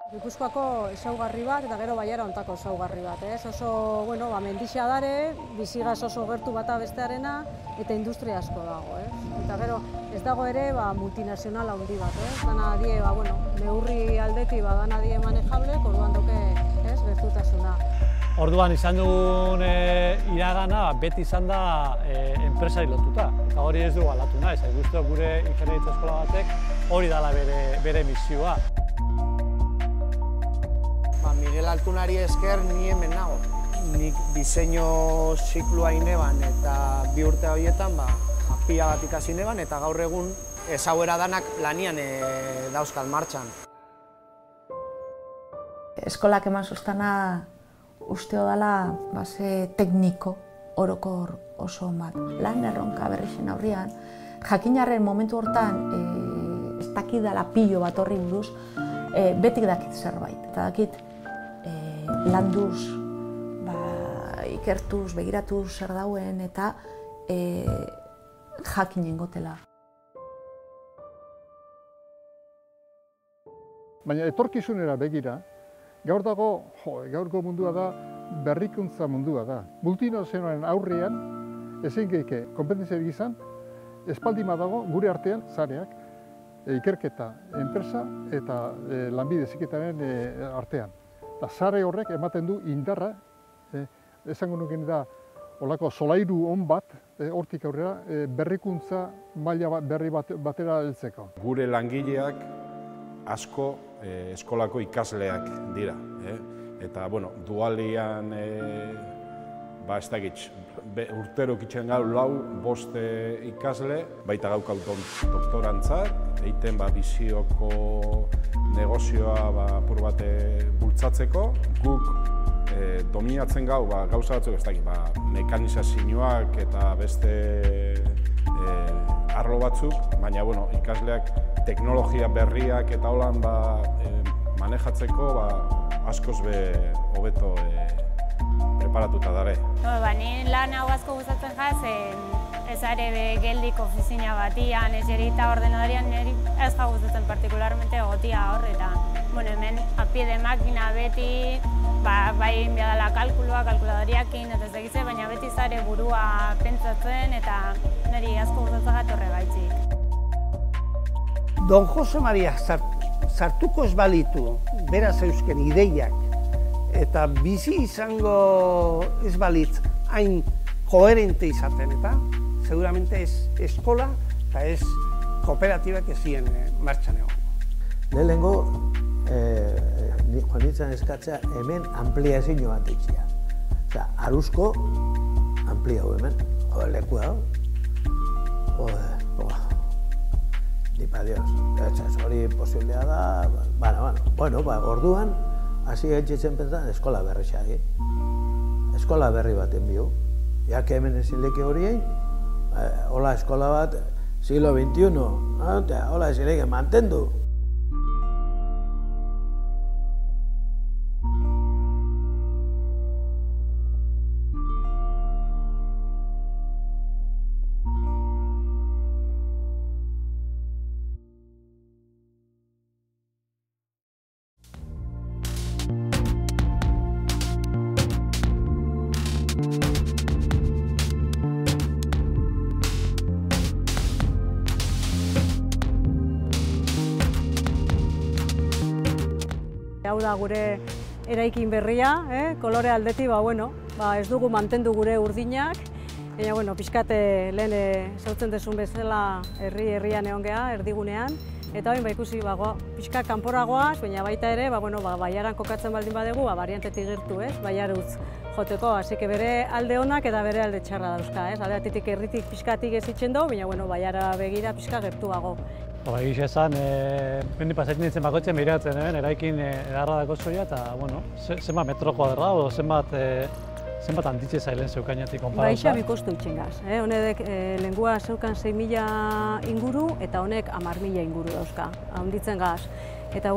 Gipuzkoako ezaugarri bat eta gero Baiara hontako ezaugarri bat. Oso, mendixa dare, bizigaz oso gertu bata bestearena eta industria asko dago. Eta gero ez dago ere multinazional handi bat. Dana die, neurri aldeti dana die manejable, orduan doke gertutasuna. Orduan izan dugun iragana beti izan da enpresari lotuta. Eta hori ez dugu aldatu nahi, guztu gure ingeniaritza eskola batek hori dela bere misioa. Miguel Altunari esker ni hemen nago. Nik diseinu ziklua ineban eta 2 urte horietan japia bat ikasi neban eta gaur egun ezauera danak lanian dauzkat martxan. Eskolak eman sustana usteo dela base tekniko orokor oso bat. Lan erronka berrixen aurrian, jakinarren momentu hortan ez dakidala pilo bat horri buruz, betik dakit zerbait. Eta dakit landuz, ikertuz, begiratuz zer dauen eta jakin ingotela. Baina etorkizunera begira, gaurko mundua da berrikuntza mundua da. Multinazionalen aurrean ezin geike konpetentziarik izan, espaldima dago gure artean sareak, ikerketa, enpresa eta lanbide heziketaren artean. Eta sare horrek ematen du indarra, esango nuken da olako solairu on bat, hortik aurrera berrikuntza maila berri batera heltzeko. Gure langileak asko eskolako ikasleak dira. Eta, dualian, ez dakit, urtero kitzen gau 4-5 ikasle, baita gaukau doktorantzak, egiten bizioko negozioa apur bat bultzatzeko. Guk dominatzen gau gauza batzuk, ez dakit, mekanizazioak eta beste arlo batzuk, baina ikasleak teknologia berriak eta holan manejatzeko askoz hobeto preparatuta dare. Ni lan hau asko gustatzen jaz, ez are geldik ofizina batian, ez jerita ordenadorian, ez ja gustatzen partikularmente egotia hor, eta hemen apie de makina beti, bai biadala kalkulua, kalkuladoriakin, eta ez egize, baina beti zare burua pentsatzen, eta niri asko gustatzen gatorre gaitzik. Don Jose Maria sartuko ez balitu, beraz eusken ideiak, eta bizi izango ez balitz hain koherente izaten, eta seguramente ez eskola eta ez kooperatibak ezien martxan egon. Lehenengo, joan nintzen eskatzea hemen ampliazio bat eitxia. Osea, Aruzko ampliau hemen, leku hau. Dipa Dios, hori posiblea da, orduan, hasi gaitxetzen pentsan eskola berri xagi. Eskola berri baten bihu. Jak hemen ezin leke horien, hola eskola bat, siglo XXI, hola ezin leke mantendu. Hau da gure eraikin berria, kolore aldetik, ez dugu mantendu gure urdinak, baina, pixkat lehen zautzen desun bezala herrian egon geha, erdigunean, eta hain ikusi, pixkat kanporagoaz, baina baita ere, Baiaran kokatzen baldin badegu, variantetik gertu, Baiarutz joteko, hasi bere alde onak eta bere alde txarra dauzka, aldeatitik herritik pixkatik ez itzen dugu, baina, Baiara begira pixka gertuago. Egiz esan, mendi pasatzen nintzen bakoitzen behiratzen, eraikin edarra dako zoia, eta, zenbat metro kuadra, o zenbat handitze zailen zeukainatik konparatuta? Baixa bikostu itzen gaz. Honek lengua zeukan 6.000 inguru, eta honek 10.000 inguru dauzka, handitzen gaz. Eta,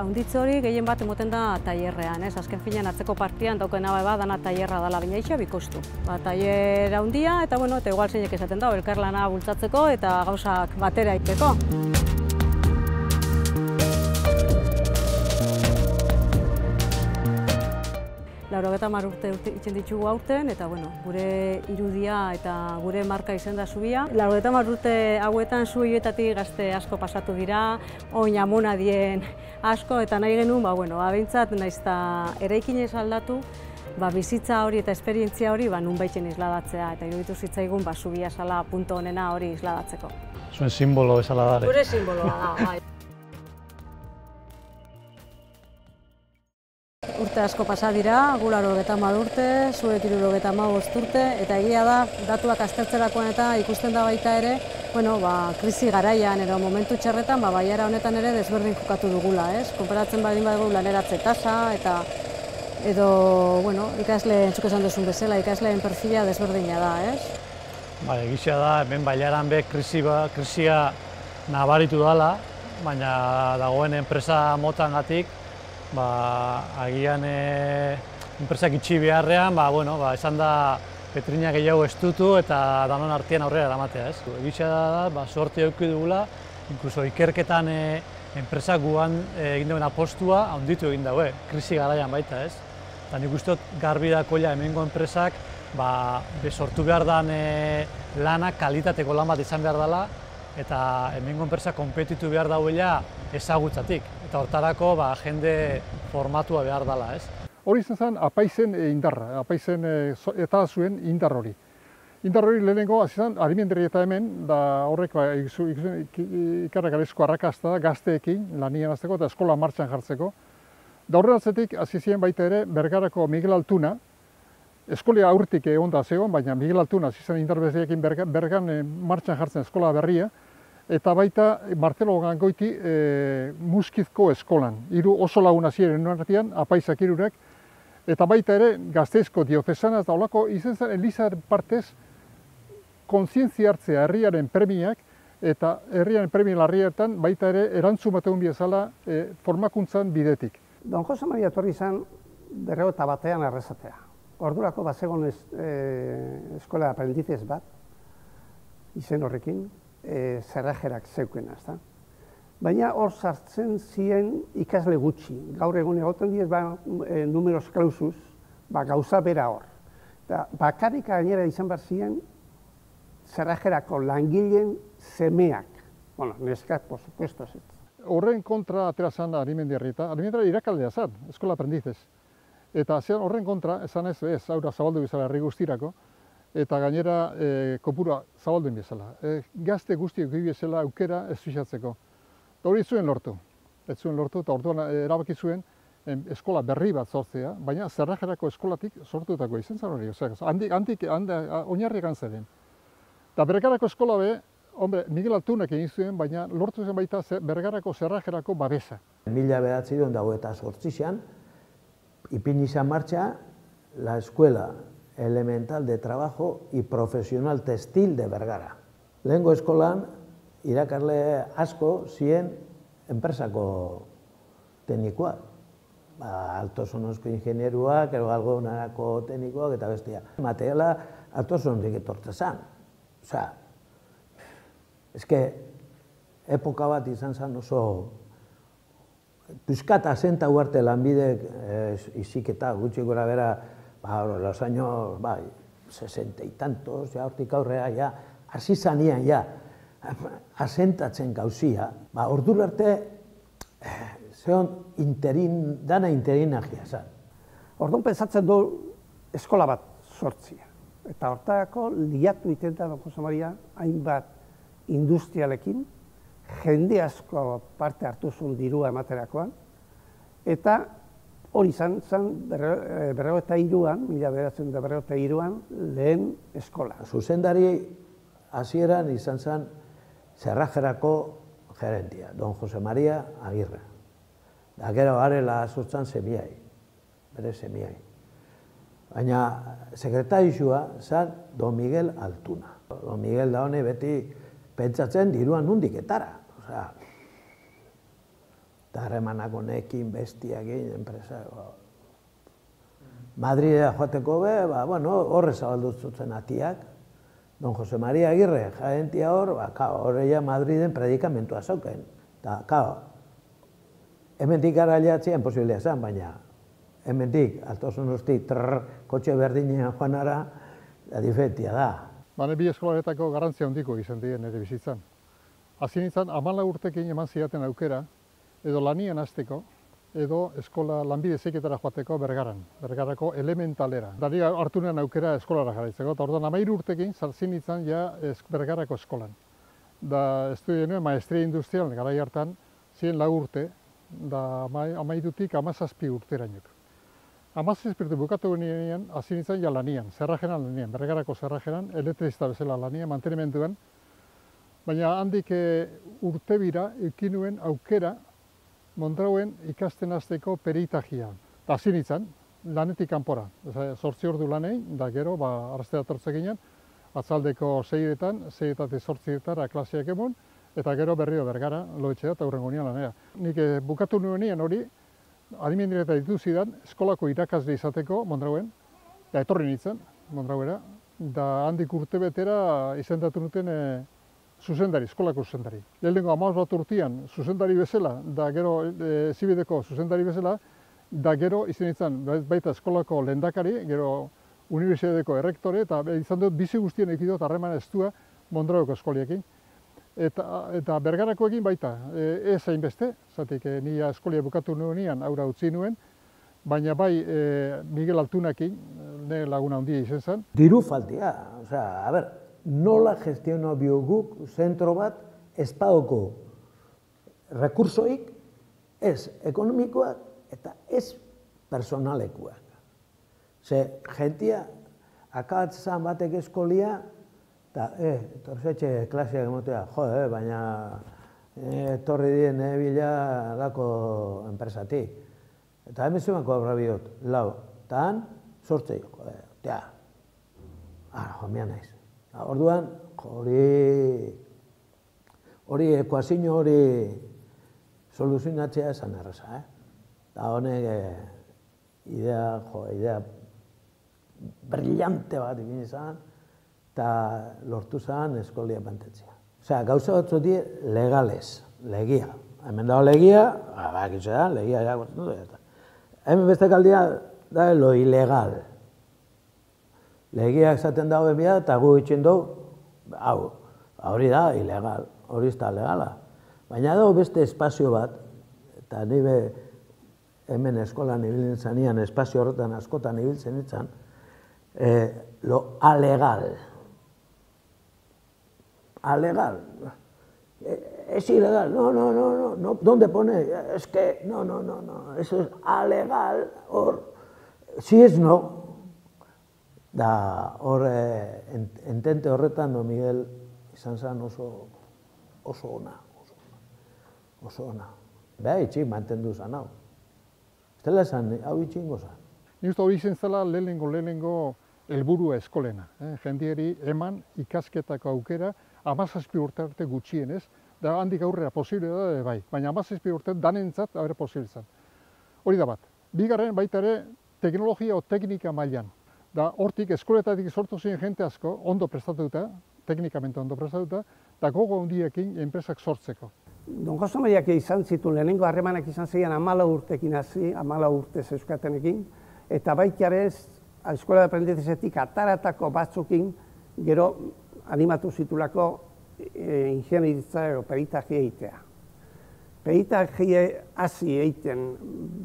handitze hori gehien bat emoten da tailerrean, azken finean atzeko partian daukena dana tailerra dela, baina ixa bikostu. Tailer handia, eta igual zeinek esaten da, elkarlana bultzatzeko eta gauzak batera iteko. 90 urte itzen ditugu aurten, eta bueno, gure irudia eta gure marka izen da zubia. 90 urte hauetan zu hioetatik gazte asko pasatu dira, oin amona dien asko, eta nahi genuen, behintzat naiz eta eraikinez aldatu, bizitza hori eta esperientzia hori nunbaitzen isladatzea, eta iruditu zitzaigun zubia zala punto honena hori isladatzeko. Zuen simbolo bezala dare. Gure simboloa da, bai. Urte asko pasa dira, gu 90 urte, zuek 75 urte, eta egia da, datuak aztertzerakoan eta ikusten da baita ere, krisi garaian edo momentu txarretan, baiara honetan ere desberdin jokatu dugula, ez? Konparatzen badin badugu laneratze tasa, eta edo, ikasle, entzuk esan duzun bezala, ikasleen perfila desberdina da, ez? Egizia da, hemen bailaran be krisia nabaritu dela, baina dagoen enpresa motangatik, agian enpresak itxi beharrean, esan da petrina gehiago estutu eta danon artean aurrera eramatea, ez? Egizia da, sorte eduki dugula, inkluso ikerketan enpresak guan egin duen apostua handitu egin daue, krisi garaian baita, ez? Eta nik uste dut garbi dakoila hemengo enpresak sortu behar den lanak kalitateko lan bat izan behar dela, eta hemengo enpresak konpetitu behar dauela ezagutzatik. Eta hortarako jende formatua behar dela, ez? Hori izan zen apaizen indarra, apaizen eta zuen indar hori. Indar hori lehenengo, hasi zen, adimenderri eta hemen, da horrek ikarrekarezko arrakazta da gazteekin lanian azteko eta eskola martxan jartzeko. Da horren atzetik, hasi ziren baita ere, Bergarako Miguel Altuna, eskolia aurretik egon da zegoen, baina Miguel Altuna hasi zen indar beziekin Bergan martxan jartzen eskola berria, eta baita Marcelo Gangoiti Muskizko eskolan. Hiru oso laguna ziren artean, apaizak hirurek, eta baita ere Gasteizko diozesana eta holako izen zen Elizaren partez kontzientzia hartzea herriaren premiak, eta herriaren premien larrietan baita ere erantzun bategun bezala formakuntzan bidetik. Don Jose Maria etorri izan 91 errezatea. Ordurako bazegon eskola aprendizez bat, izen horrekin, zerrajerak zeukena, ezta? Baina hor sartzen ziren ikasle gutxi. Gaur egun egoten diez numeros clausus, gauza bera hor. Bakarrik gainera izan behar ziren zerrajerako langileen semeak. Neskak, por supuesto, ez. Horren kontra atera zan Arimendiarrita. Arimendiarrita irakaldea zan, eskola aprendizez. Eta zean horren kontra, esan ez, aurra zabaldu bezala herri guztirako, eta gainera kopura zabalduen bezala. Gazte guztiak bezala aukera ez fixatzeko. Hori ez zuen lortu. Ez zuen lortu, eta orduan erabaki zuen eskola berri bat sortzea, baina Zerrajerako eskolatik sortutako izen zan hori. Handik oinarri gantzaren. Eta Bergarako eskola be, Miguel Altunak egin zuen, baina lortu zen baita Bergarako Zerrajerako babesa. 1998an, ipini izan marcha la Escuela Elemental de Trabajo y Profesional Textil de Bergara. Lehengo eskolan, irakarle asko ziren enpresako teknikoak. Altosonosko ingenieruak, algonarako teknikoak eta bestia. Materiala altosonotik etortze zan. Osea, epoka bat izan zen oso Pizkat asenta uarte lanbidek iziketa gutxi gora bera, los años 60 y tantos, hortik aurrea, hasi zanean, asentatzen gauzia. Ordura arte, zeon dana interinagia zan. Orduan pensatzen du eskola bat sortzia. Eta hortarako liatu itenta, Don Jose Maria, hainbat industrialekin, jende asko parte hartu zuen dirua ematerakoan, eta hori izan 1993an lehen eskola. Zuzendari hasieran izan zen Zerrajerako gerentia, Don Jose Maria Agirre. Da gero garela sortzan semiai, bere semiai. Baina sekretarixua zen Don Miguel Altuna. Don Miguel da hone beti pentsatzen diruan nundik etara. Eta harremanak honekin, bestiakin, enpresa. Madridea joateko be, horre zabaldu zutzen atiak. Don Jose Maria Agirre, jaentia hor, horreia Madriden predikamentua zauken. Eta, hemendik gara aliatzea imposiblea zen, baina hemendik, Altosunoztik, kotxe berdinean joanara, diferentia da. Bane bi eskolaretako garrantzia handiko izan dien nire bizitzan. Hasi nintzen, 14 urtekin eman zidaten aukera, edo lanian hasteko, edo eskola lanbide heziketara joateko Bergarako elementalera. Dari hartu nuen aukera eskolara jarraitzeko, eta orduan 13 urtekin sartzen nintzen ja Bergarako eskolan. Da estudio nuen maestria industrial garai hartan, ziren 4 urte, da 13tik 17 urterainok. 17 urte bukatu genean, hasi nintzen ja lanian, zerrajeran lanian, Bergarako zerrajeran, elektrizista bezala lanian, mantenimenduan. Baina handik urte bira, eukin nuen aukera Mondrauen ikasten hasteko peritagia. Da hasi nintzen, lanetik kanpora. 8 ordu lanei, da gero, arrastea tortze ginen, atzaldeko 6etan, 6etatik 8etara klaseak emun, eta gero berriro Bergara, loetxea eta hurrengo nian lanera. Nik bukatu nuenien hori, adimendireta ditu zidan, eskolako irakasle izateko Mondrauen, da etorri nintzen, Mondrauera, da handik urte betera izendatu nuten zuzendari, eskolako zuzendari. Lehenengo 15 urtean zuzendari bezala, da gero zibideko zuzendari bezala, da gero izan nintzen baita eskolako lehendakari, gero unibertsitateko errektore, eta izan dut bizi guztien ekidot harreman estua Mondraueko eskoliekin. Eta Bergarakoekin baita, ez hainbeste, zatik nire eskolia bukatu nuenean aurra utzi nuen, baina bai Miguel Altunakin, nire laguna handia izan zen. Diru faltia, a ber, nola gestiono bioguk zentro bat espadoko rekursoik, ez ekonomikoak eta ez personalekuak. Ze, jentia, akabatzezan batek eskolia, eta, torzetxe klaseak emotea, baina etorri dien bila lako enpresatik. Eta hemen zeman kobra bihot, lau, eta han, 8, jomian naiz. Orduan, hori ekuazio hori soluzionatzea esan erraza, Eta honek idea brillante bat egin izan, eta lortu zen eskolia mantentzea. Osea, gauza batzu die legales, legia. Hemen dago legia, bakitzu da, legia irakurtzen dut. Hemen beste kaldia da lo ilegal. Legiak esaten dago bemia eta gu itxen dugu, hori da ilegal, hori ez da legala. Baina dago beste espazio bat, eta nire hemen eskolan ibiltzen zanean, espazio horretan askotan ibiltzen nintzen, lo alegal. Alegal. Es ilegal, no, ¿dónde pone? Es que, no, eso es alegal, si es no. Da, hor, entente horretan, do Miguel izan zen oso ona. Beha, itxik mantendu zan hau. Estela esan, hau itxingo zan. Ni uste hori izan zela lehenengo helburua eskolena. Jendieri eman ikasketako aukera 17 urte arte gutxienez, da handik aurrera posible da bai, baina 17 urte danentzat aurre posible zen. Hori da bat. Bigarren baita ere teknologia o teknika mailan. Da hortik eskoletatik sortu ziren jente asko, ondo prestatuta, teknikamente ondo prestatuta, eta gogo handiekin enpresak sortzeko. Don Jose Mariak izan zitu lehenengo harremanak izan ziren 14 urtekin hasi, 14 urtez euskatenekin, eta baitiarez, eskola de aprendizajetik ataratako batzukin, gero animatu zitulako ingeniaritza edo peritagia egitea. Peritagia hasi egiten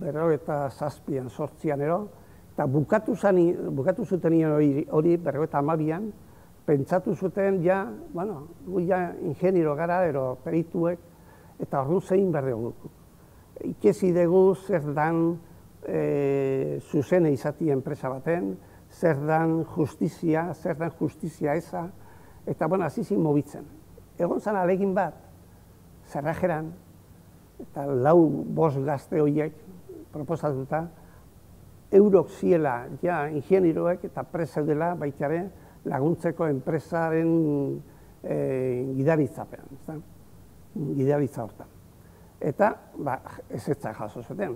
57an, 8an ero, eta bukatu zuten hori 52an, pentsatu zuten ja, gu ja ingeniero gara, ero perituek, eta orduan zein behar dugu. Ikesi dugu zer dan zuzene izati enpresa baten, zer dan justizia eza, eta hasi zin mobitzen. Egon zan alegin bat, zerrajeran, eta 4-5 gazte horiek proposatuta, eurok ziela ja ingenieroek eta prezeudela baitare laguntzeko enpresaren gidaritzapean, gidaritza hortan. Eta ezetza jaso zuten.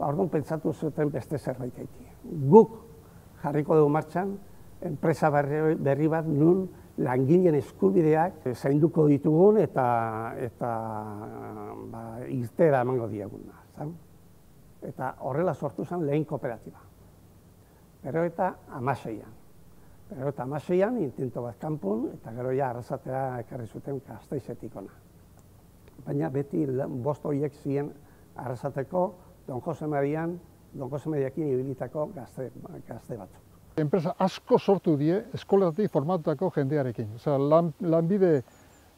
Orduan pentsatu zuten beste zerbait egitea. Guk jarriko dugu martxan, enpresa berri bat nun langileen eskubideak zainduko ditugun eta irtera emango diaguna. Eta horrela sortu zen lehen kooperatiba. Pero eta 16an. Pero eta 16an intento bat kanpun, eta gero ja Arrasatera ekarri zuten Gasteizetik ona. Baina beti 5 horiek ziren Arrasateko Don Jose Mariakin ibilitako gazte batzuk. Enpresa asko sortu die eskoletatik formatutako jendearekin. Osea, lanbide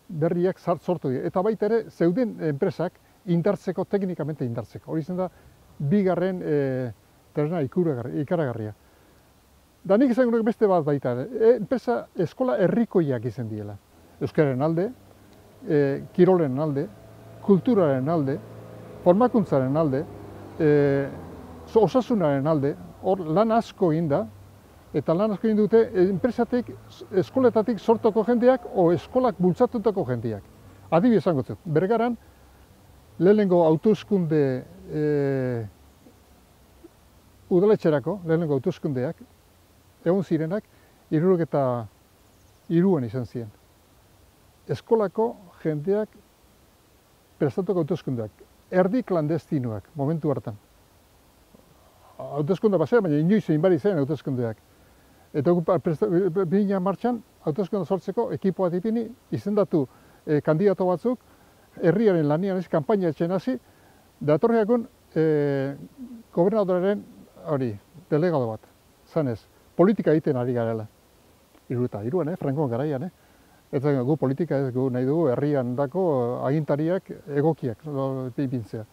berriak sortu die. Eta baita ere, zeuden enpresak indartzeko, teknikamente indartzeko. Hori zen da, bigarren tresna ikaragarria. Da nik izan beste bat baita, enpresa eskola herrikoiak izan diela. Euskararen alde, kirolen alde, kulturaren alde, formakuntzaren alde, osasunaren alde, hor lan asko egin da, eta lan asko egin dute enpresatik, eskoletatik sortoko jendeak o eskolak bultzatutako jendeak. Adibidez esango dut, Bergaran, lehenengo hauteskunde udaletxerako, lehenengo hauteskundeak, egon zirenak, 73an izan ziren. Eskolako jendeak prestatuko hauteskundeak, erdi klandestinoak, momentu hartan. Hauteskunde basea, baina inoiz egin bari zen hauteskundeak. Eta 2000 martxan, hauteskunde sortzeko ekipo bat ipini, izendatu kandidato batzuk, herriaren lanian ez, kanpaina etxen hasi, datorreakun gobernadoraren delegado bat, zanez, politika egiten ari garela. 73an, Frankon garaian, Eta gu politika ez gu nahi dugu herrian dako agintariak egokiak ipintzea.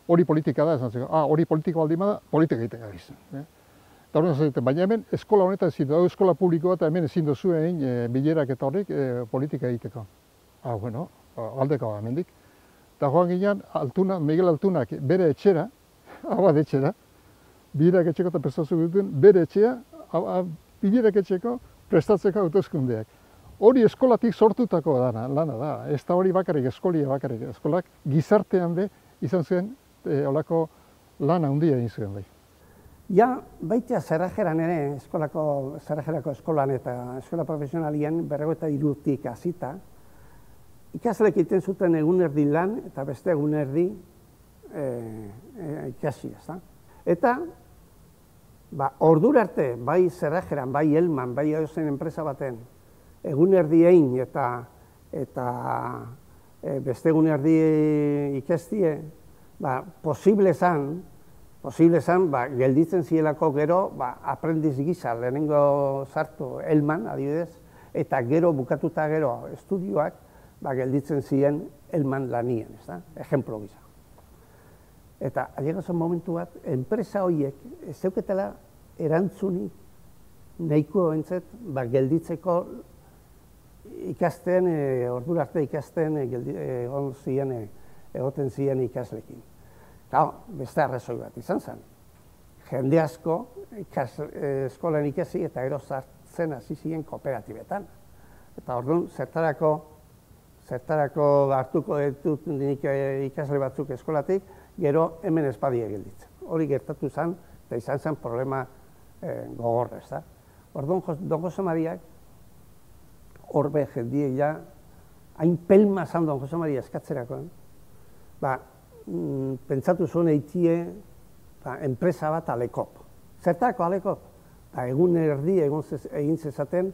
Hori politika da, esan zego, hori politika baldin bada, politika egiten gabiz. Eta hori zaten, baina hemen eskola honetan ezin du, eskola publikoa eta hemen ezin duzu egin bilerak eta horrik politika egiteko. Bueno, aldeko hemendik. Eta joan ginean, Miguel Altunak bere etxera, abad etxera, bilerak etxeko eta prestatu duten, bere etxea, bilerak etxeko prestatzeko hauteskundeak. Hori eskolatik sortutako lana da, ez da hori bakarrik, eskolia bakarrik, eskolak gizartean be izan zuen olako lana handia egin zuen bai. Ja, baitea Zerrajeran ere, Zerrajerako eskolan eta eskola profesionalien 53tik hasita, ikaslek egiten zuten egun erdi lan eta beste egun erdi ikasi, ezta? Eta, ordura arte, bai Zerrajeran, bai Elman, bai edozein enpresa baten, egun erdi egin eta beste egun erdi ikastie, posible zan, gelditzen zielako gero, aprendiz gisa, lehenengo sartu Elman, adibidez, eta gero bukatuta gero estudioak, gelditzen ziren Elman lanien, ejemplo gisa. Eta, ailegazen momentu bat, enpresa horiek, ez zeuketela erantzunik nahiko entzet, gelditzeko ikasten, ordura arte ikasten egoten ziren ikaslekin. Beste arrazoi bat izan zen. Jende asko eskolan ikasi eta gero sartzen hasi ziren kooperatibetan. Eta orduan, zertarako hartuko ditut nik ikasle batzuk eskolatik, gero hemen espadia gelditzen. Hori gertatu zen, eta izan zen problema gogorra, ez da. Orduan, Don Jose Mariak, horbe jendie ja, hain pelma zan Don Jose Maria eskatzerakoan, pentsatu zuen eitie enpresa bat Alekop. Zertako Alekop? Egun erdi egin zezaten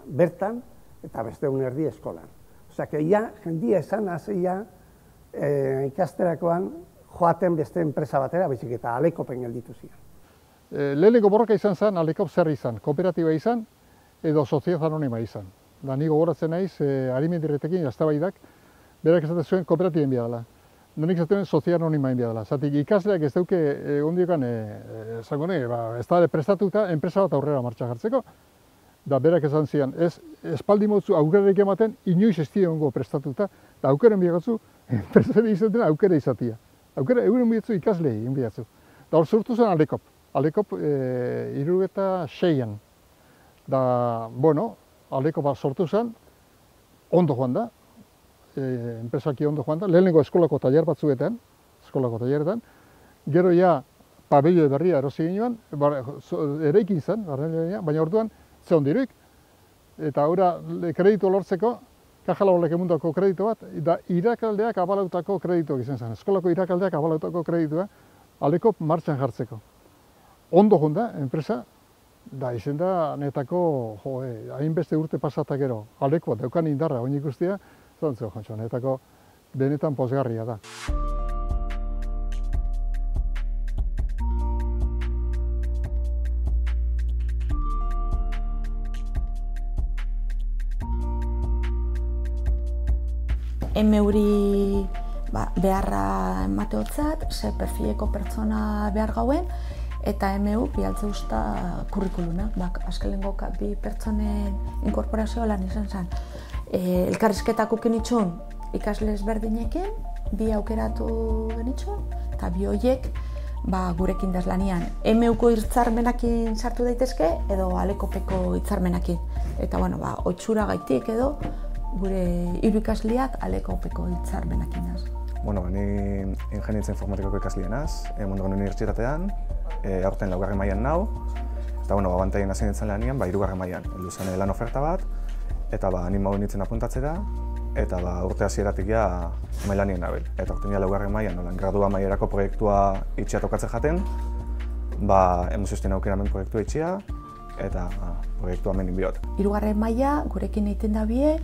bertan eta beste egun erdi eskolan. Osea, jendie esan hasia ikasterakoan joaten beste enpresa batera, baizik eta Alekopen gelditu ziren. Lehenengo borroka izan zen, Alekop zer izan, kooperatiba izan edo soziedad anonima izan. Da nik gogoratzen naiz, Arimendirretekin eztabaidak, berak esaten zuen kooperatiben bia dela. Nik esaten soziedad anonima bia dela. Zatik ikasleak ez dauke ondiokan, esango nahi, ez da prestatuta enpresa bat aurrera martxa jartzeko. Da berak esan zian, espaldi motzu aukerarik ematen, inoiz ez diongo prestatuta, da aukeren biagatzu, enpresari izaten aukera izatia. Aukera euren biatzu ikaslei biatzu. Da hor sortu zen Alekop. Alekop 76an. Da, bueno, Alekop sortu zen, ondo joan da, enpresaki ondo joan da, lehenengo eskolako tailer batzuetan, gero ja pabello berria erosi ginoan, eraikin zen, baina orduan, ze ondiruik, eta ora kreditu lortzeko, Kaja Laboralek emundako kreditu bat, da irakaldeak abalautako kredituak izan zen, eskolako irakaldeak abalautako kreditua, Aleko martxan jartzeko. Ondo jonda, enpresa, da izen da netako, hainbeste urte pasatak gero, Alekoa daukan indarra, oin ikustia, zantzeo, jontxo, netako benetan pozgarria da. Emeuri beharra emateotzat, ze perfileko pertsona behar gauen, eta emeu bialtze usta kurrikulunak. Azkelengo bi pertsonen inkorporazio lan izan zen. Elkarrizketak ukin itxun ikasle ezberdinekin, bi aukeratu genitxun, eta bi horiek gurekin dazlanian. Emeuko hitzarmenakin sartu daitezke, edo Alekopeko hitzarmenakin. Eta, oitxura gaitik edo, gure hiru ikasleak Alekopeko hitzarmenakin az. Ni ingeniaritza informatikako ikaslea naz, Mondragon Unibertsitatean, aurten 4. mailan nau, eta abantaien hasi nintzen lanian, 3. mailan. Heldu zen lan oferta bat, eta ni modu nintzen apuntatzera, eta urte hasieratik ja mailanien nabil. Eta aurten 4. mailan, gradua maierako proiektua itxia tokatzen jaten, emoziosten aukeramen proiektua itxia, eta proiektua menin biot. 3. maila gurekin egiten da bie,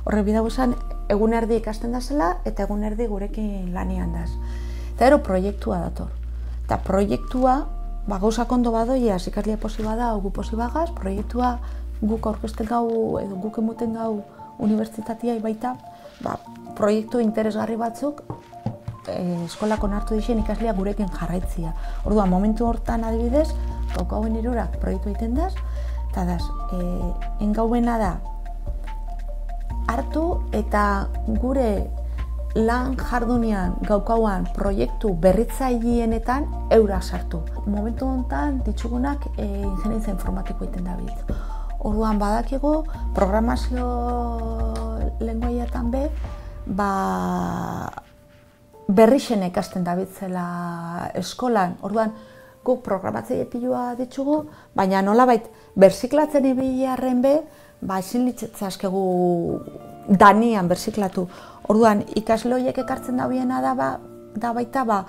horrek bidago zen, egun erdi ikasten da zela, eta egun erdi gurekin lanian daz. Eta gero proiektua dator. Eta proiektua, gauzak ondo badoia, ikasle posiba da, gu posiba gaz, proiektua guk aurkezten gau, edo guk emuten gau unibertsitatea baita, proiektu interesgarri batzuk eskolako nartu dixen ikaslea gurekin jarraitzia. Orduan, momentu hortan adibidez, gauen irurak proiektu egiten daz, eta daz, engauena da, hartu eta gure lan jardunean gaukauan proiektu berritzaileenetan eura sartu. Momentu honetan ditzugunak ingeniaritza informatiko egiten dabiltz. Orduan badakigu programazio lenguaietan berrixen ikasten dabiltzela eskolan. Orduan guk programatzaile pilua ditugu, baina nolabait berziklatzen ibilarren ezin litzaskegu danian berziklatu. Orduan, ikasle horiek ekartzen dabiena da baita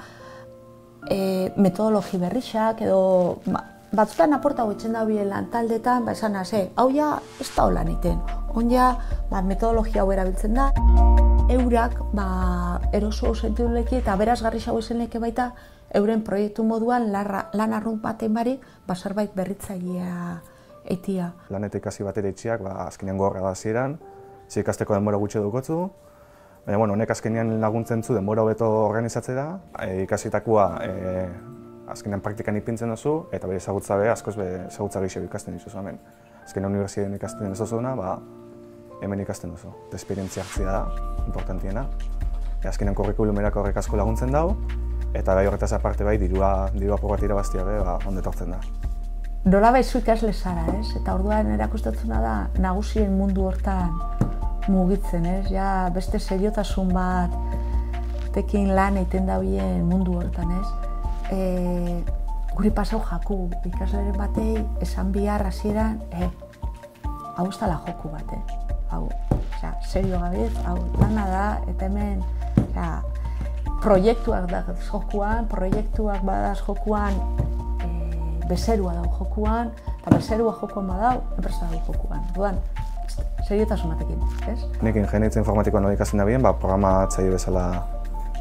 metodologi berrixak edo batzutan aporta goitzen dabien lan taldetan, esan hau ja ez da holan iten. On ja metodologia hau erabiltzen da. Eurak eroso sentiduleki eta berazgarri xau izenleke baita euren proiektu moduan lan arrunt baten barik zerbait berritzailea eitia. Lanetik ikasi batera itxiak, azkenean gorra da hasieran, ikasteko denbora gutxi dukotzu. Baina, honek azkenean laguntzen zu denbora hobeto organizatzera, ikasitakoa azkenean praktikan ipintzen duzu, eta bere ezagutza askoz ezagutza gehiago ikasten dituzu hemen. Azkenean unibertsitatean ikasten ez duzuna, hemen ikasten duzu. Esperientzia hartzea da, importantiena. Azkenean kurrikulumerako horrek asko laguntzen dau, eta horretaz aparte dirua apur bat irabaztia ondetortzen da. Nola zu ikasle zara, eta orduan erakustatzuna da nagusien mundu hortan mugitzen, ja beste seriotasun bat tekin lan egiten dabien mundu hortan, guri pasau jaku, ikasleren batei esan bihar hasieran, hau ez dela joku bat, hau, serio gabiz, hau lana da, eta hemen proiektuak da jokuan, proiektuak badaz jokuan, bezerua dago jokuan, eta bezerua jokuan badau, enpresa dago jokuan. Duan, seriotasunatekin, ez? Nik ingeniaritza informatikoa nola ikasten dabien, programatzaile bezala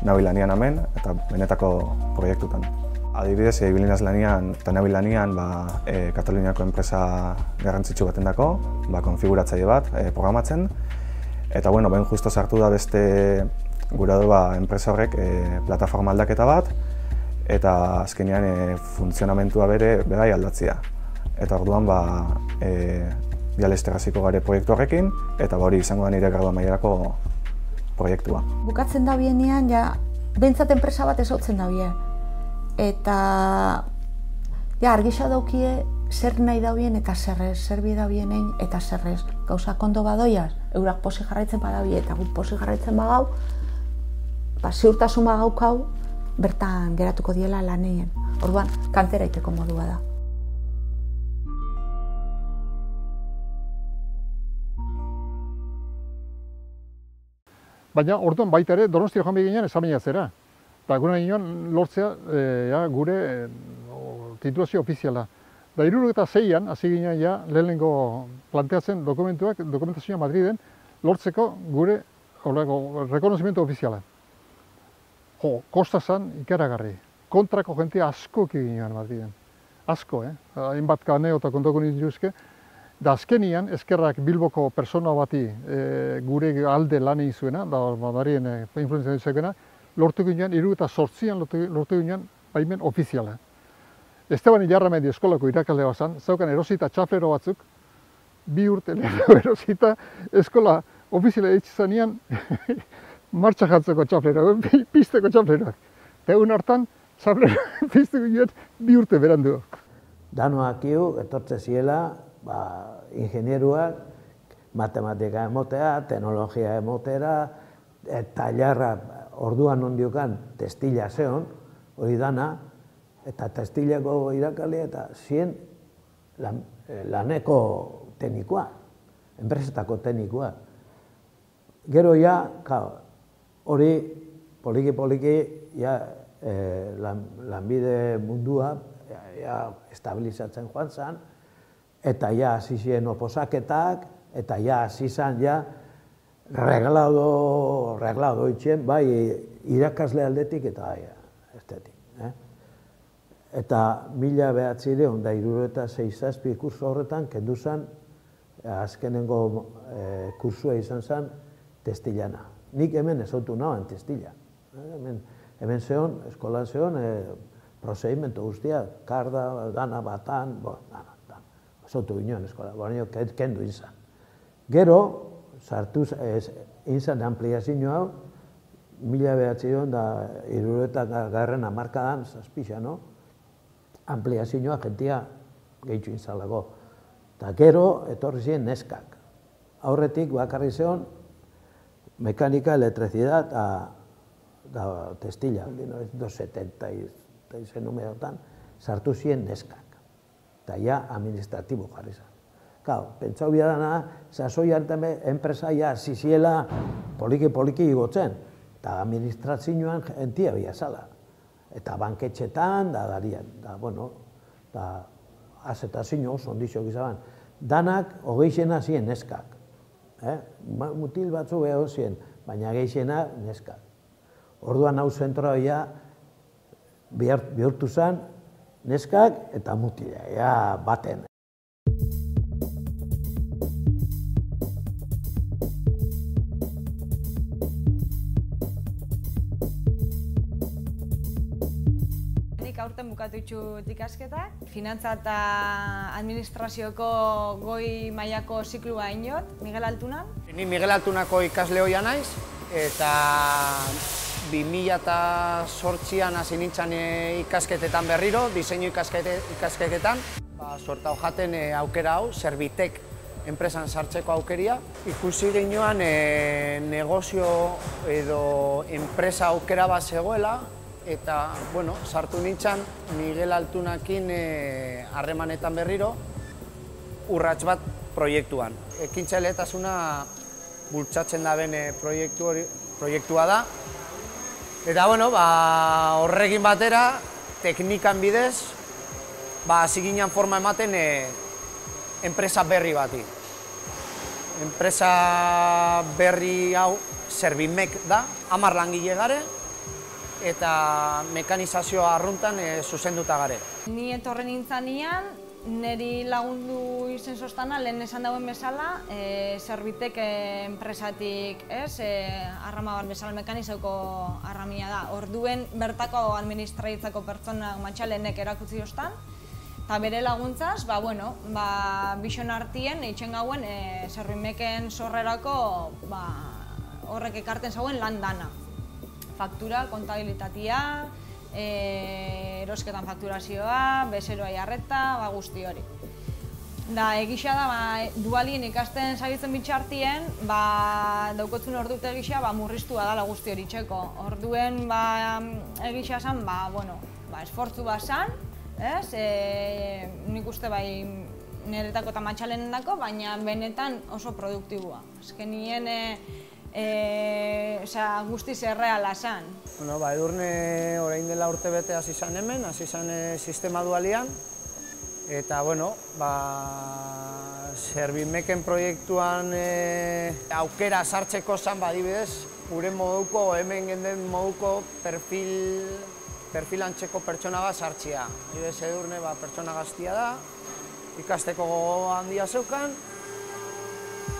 nabil lanian hemen, eta benetako proiektutan. Adibidez, ibilinaz lanian eta nabil lanian Kataluniako enpresa garrantzitsu baten dako, konfiguratzaile bat programatzen. Eta, ben justo sartu da beste gura du enpresa horrek plataforma aldaketa bat, eta azkenean funtzionamentua bere aldatzea. Eta orduan dialesterraziko gare proiektu horrekin, eta hori izango da nire gradua mailerako proiektua. Bukatzen da bienean, behintzat enpresa bat ezautzen da bien. Eta argisa daukie zer nahi dabien eta zerrez, zer bi dabienein eta zerrez. Gauzak ondo badoiaz, eurak posi jarraitzen badabie eta guk posi jarraitzen bagau, ziurtasun bagaukau, bertan geratuko diela lanean. Orduan, kantera iteko modua da. Baina, orduan baita ere, Donostia joan beginean esamina zera. eta gure ginen lortzea gure titulazio ofiziala. Da 76an hasi ginen lehenengo planteatzen dokumentazioa Madriden lortzeko gure rekonozimentu ofiziala. Kosta zan ikaragarri. Kontrako jentea asko egin Madriden. Asko, hainbat kaneo eta kontoko nituzke. Da azkenian, eskerrak Bilboko persona bati gure alde lan egin zuena, da Madriden influenzia ditzakena, lortu ginen, 78an lortu ginen baimen ofiziala. Esteban Ilarramendi eskolako irakasle bat zan, zeukan erosita txaflero batzuk, 2 urte lehenago erosita eskola ofiziala eitzizanean martxa jartzeko txaflero, pizteko txafleroak. Eta egun hartan, txaflero pizteko ginen 2 urte berandu. Danoak etortze ziela, ingenieruak, matematika emotea, teknologia emotera, tailarra orduan ondiokan testila zeon, hori dana, eta testilako irakale eta zien laneko teknikoa, enpresetako teknikoa. Gero hori poliki-poliki lanbide mundua estabilizatzen joan zen, eta hasi ziren oposaketak, eta hasi zen reglado itxen, bai irakasle aldetik eta estetik. Eta 1966 kurso horretan kendu zen, azkenengo kursua izan zen testilana. Nik hemen ezautu nagoen testila. Hemen zeon, eskolan zeon, prozedimentu guztia, karda, dana, batan, dana. Ezautu ginen eskola, baina kendu izan. Gero, sartu izan ampliazio hau, 1970 hamarkadan, zazpixa, no? Ampliazioa jentia gehitzu izalako. Eta gero, etorri ziren neskak. Aurretik bakarri zeon, mekanika, elektrizidad eta testila. 1970 izen numerotan, sartu ziren neskak. Eta administratibo jarri zen. Pentsau biadana, sasoian enpresa ziziela poliki igotzen. Eta administrazioan jentia biazala. Eta banketxetan, darian. Azetazio oso ondixo gizaban. Danak hogeixena ziren neskak. Mutil batzu beho ziren, baina geixena neskak. Orduan hau zentroa bihurtu zen neskak eta mutila, baten. Aurten bukatu ditut ikasketak, finantza eta administrazioko goi mailako ziklua inot, Miguel Altunan. Ni Miguel Altunako ikasle hoia naiz, eta 2008an hasi nintzen ikasketetan berriro, diseinu ikasketetan. Sortau jaten aukera hau, Servitek enpresan sartzeko aukeria. Ikusi ginoan negozio edo enpresa aukera bat zegoela, eta, sartu nintzen Miguel Altunakin harremanetan berriro urrats bat proiektuan. Ekintzailetasuna bultzatzen daben proiektua da. Eta, horrekin batera, teknikan bidez, hasi ginen forma ematen enpresa berri bati. Enpresa berri hau Servimek da, 10 langile gare, eta mekanizazioa arruntan zuzenduta gare. Ni etorren nintzanean, niri lagundu izen sostana, lehen esan dauen bezala, Servitek enpresatik, arrama bat bezala mekanizauko arramia da. Orduen bertako administraitzako pertsonak matxalenek erakutzi ostan, eta bere laguntzaz, bixon artien, eitzen gauen, Servimeken sorrerako horrek ekarten zauen lan dana. Faktura, kontabilitatea, erosketan fakturazioa, bezeroa jarreta, guzti hori. Da, egisa da, dualien ikasten zabitzen bitxartien, daukotzun ordute egisa murriztua dala guzti hori txeko. Orduen egisa zan, esfortzu bat zan, nik uste niretako eta matxalenendako, baina benetan oso produktibua. Azkenien guztiz erreala zen. Bueno, Edurne orain dela urte bete hasi zen hemen, hasi zen sistema dualian, eta, bueno, Servimeken proiektuan aukera sartzeko zen, adibidez, gure moduko, hemen genden moduko perfilantxeko pertsona bat sartzea. Adibidez, Edurne pertsona gaztia da, ikasteko gogo handia zeukan,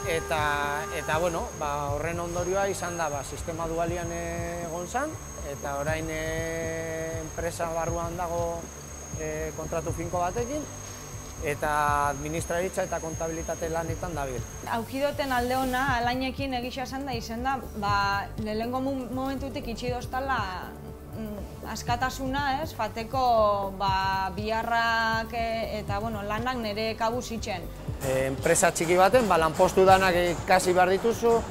eta, bueno, horren ondorioa izan da, sistema dualian egon zen, eta orain enpresa barruan dago kontratu finko batekin, eta administraritza eta kontabilitate lanetan dabil. Aukidoten alde ona, alainekin egisa esan da, izen da, lehenengo momentutik itxi doztala askatasuna, fateko biharrak eta lanak nire kabuz itxen. Enpresa txiki baten, lanpostu danak ikasi behar dituzu,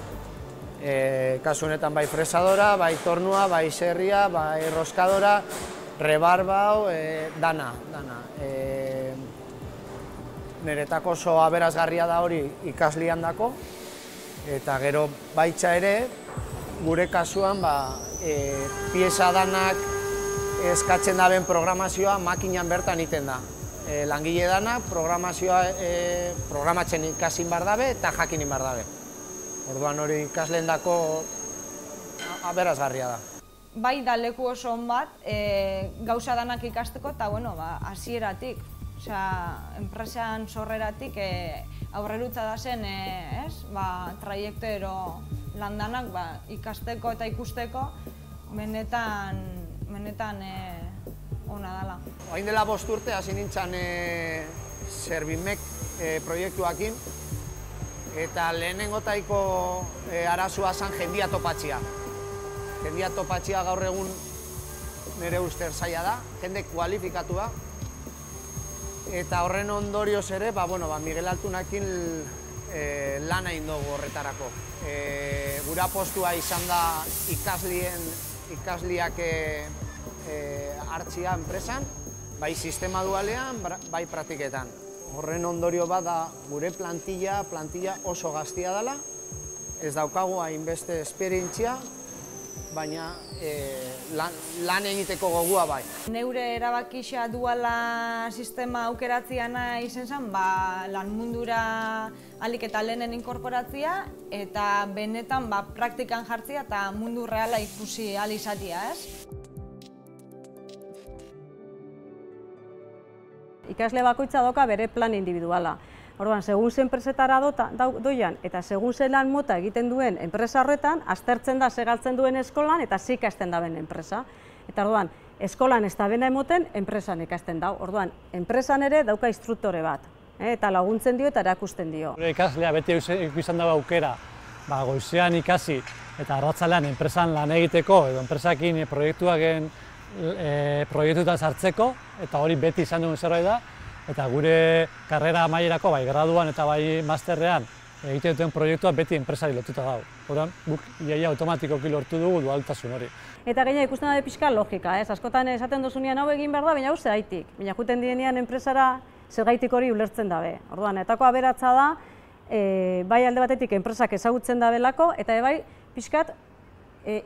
kasu honetan bai fresadora, bai tornua, bai serria, bai roskadora, rebarba, dana. Niretako oso aberazgarria da hori ikaslian dako, eta gero baitza ere, gure kasuan pieza danak eskatzen daben programazioa makinan bertan iten da. Langile danak programazioa programatzen ikasin bar dabe eta jakinin bar dabe. Orduan hori ikasleen dako aberazgarria da. Bai da leku oso on bat, gauza danak ikasteko eta hasieratik. Enpresan sorreratik aurrerutza da zen traiektoero landanak ikasteko eta ikusteko benetan ona dela. Orain dela 5 urte hasi nintzen Servimek proiektuakin, eta lehenengotaiko arazoa zen jendia topatxia. Jendia topatxia gaur egun nire uste zaila da, jende kualifikatua. Eta horren ondorioz ere, Miguel Altunakin lan egin dugu horretarako. Gura postua izan da ikasliak hartzia enpresan, bai sistema dualean, bai praktiketan. Horren ondorio bat da gure plantilla oso gaztia dela, ez daukagu hainbeste esperientzia, baina lan egiteko gogua bai. Neure erabakixa duala sistema aukeratzea nahi izen zen, lan mundura alik eta lehenen inkorporatzea eta benetan praktikan jartzea eta mundu reala ikusi ahal izatea, ez? Ikasle bakoitza doka bere plan individuala. Orduan, segun ze enpresetara doian eta segun ze lan mota egiten duen enpresa horretan, aztertzen da segaltzen duen eskolan eta ze ikasten daben enpresa. Eta orduan, eskolan ez da bena emoten, enpresan ikasten dau. Orduan, enpresan ere dauka instruktore bat, eta laguntzen dio eta erakusten dio. Ikaslea beti izan dago aukera, goizean ikasi eta arratzalean enpresan lan egiteko edo enpresakin proiektuetan sartzeko, eta hori beti izan duen zerbait da. Eta gure karrera amaierako, bai graduan eta bai masterrean egiten duten proiektua beti enpresari lotuta dago. Horan, guk iaia automatikoki lortu dugu dualtasun hori. Eta gaina ikusten da pixka logika, ez? Askotan esaten duzunean hau egin behar da, baina hau zehaitik. Baina juten dienean enpresara zergaitik hori ulertzen dabe. Orduan, etako aberatza da, bai alde batetik enpresak ezagutzen dabelako, eta bai pixkat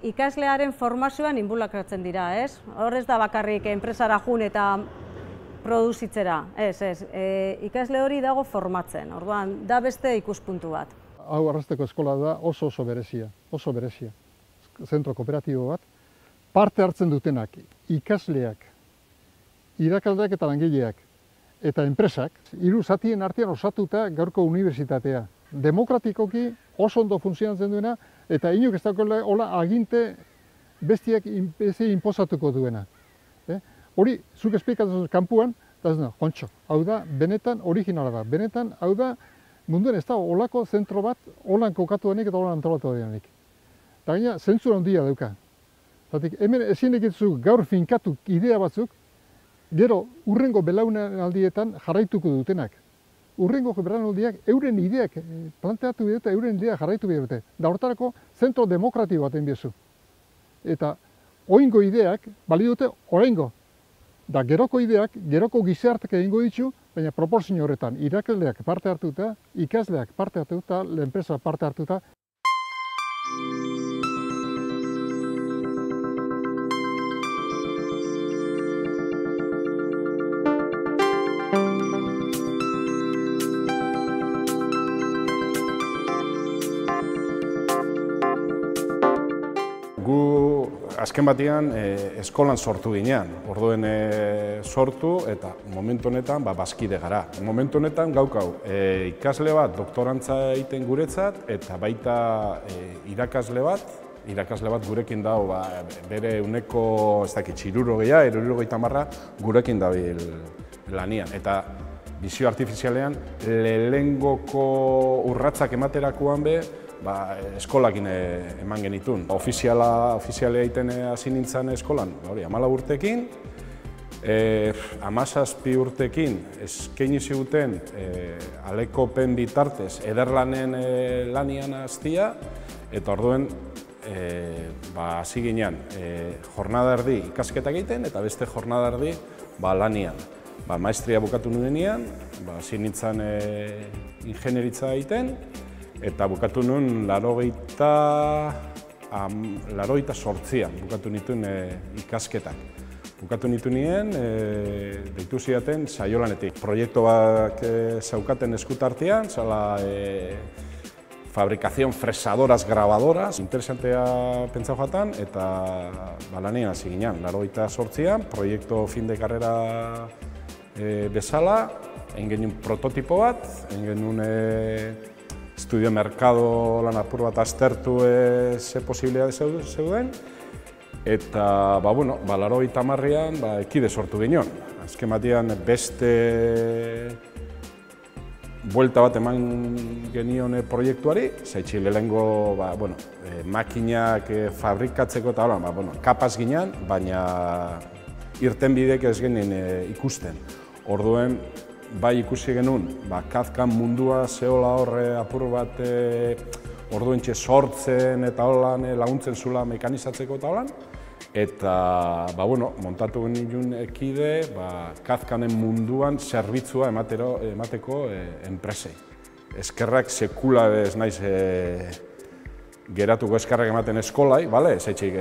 ikaslearen formazioan inbulakatzen dira, ez? Hor ez da bakarrik enpresara jun eta produzitzera, ikasle hori dago formatzen, orduan, da beste ikuspuntu bat. Hau arrasteko eskola da oso berezia. Zentro kooperatibo bat, parte hartzen dutenak ikasleak, irakasleak eta langileak, eta enpresak, 3 zatien artean osatuta gaurko unibertsitatea. Demokratikoki oso ondo funtzionatzen duena, eta inok ez dagoela hola aginte bestiak inposatuko duena. Hori, zuk esplikatzen kanpuan, eta ez da, kontxo, hau da, benetan originala da. Benetan, hau da, munduen ez da, holako zentro bat, holan kokatu denik eta holan antolatu denik. Eta gaina, zentzura handia dauka. Hemen ezin egitzu gaur finkatu idea batzuk, gero, urrengo belaunaldietan jarraituko dutenak. Urrengo belaunaldiak euren ideak planteatu dute, euren ideak jarraitu dute. Da hortarako, zentro demokratiko baten biezu. Eta, oingo ideak, bali dute, oraingo. Da geroko ideak, geroko gizartek egingo ditu, baina proporzio horretan irakasleak parte hartuta, ikasleak parte hartuta, enpresa parte hartuta. azken batean eskolan sortu ginean. Orduen sortu eta momentu honetan bazkide gara. Momentu honetan gaukau ikasle bat doktorantza egiten guretzat eta baita irakasle bat gurekin dago bere uneko, ez dakit, 60 gurekin dabil lanian. Eta bizio artifizialean lehengoko urratzak ematerakoan eskolakin eman genitun. Ofizialea egiten hasi nintzen eskolan, 14 urtekin, 17 urtekin eskaini ziguten alekopen bitartez ederlanen lanian hastia, eta orduen hasi ginean jornada erdi ikasketa egiten eta beste jornada erdi lanian. Maestria bukatu nuenean, hasi nintzen ingenieritza egiten, eta bukatu nuen 88an bukatu nituen ikasketak. Bukatu nituen deitu zidaten saiolanetik. Proiektu bat zaukaten eskutartean, zala fabricación fresadoras grabadoras, interesantea pentsau jatan, eta lanean hasi ginean. 88an, proiektu fin de carrera bezala, egin genuen prototipo bat, egin genuen estudio merkado lan apur bat aztertu ze posibilidade zeuden, eta 90an ekide sortu ginen. Azken batean beste buelta bat eman genion proiektuari, zaitxi lehengo makinak fabrikatzeko eta kapaz ginen, baina irtenbideek ez genien ikusten. Orduen, bai ikusi genuen, Kafkan mundua zehola horre apur bat orduen sortzen eta holan laguntzen zula mekanizatzeko eta holan. Eta, montatu genuen ekide, Kafkanen munduan zerbitzua emateko enpresei. Eskerrak sekula ez naiz geratuko eskerrak ematen eskolai, zaitxik,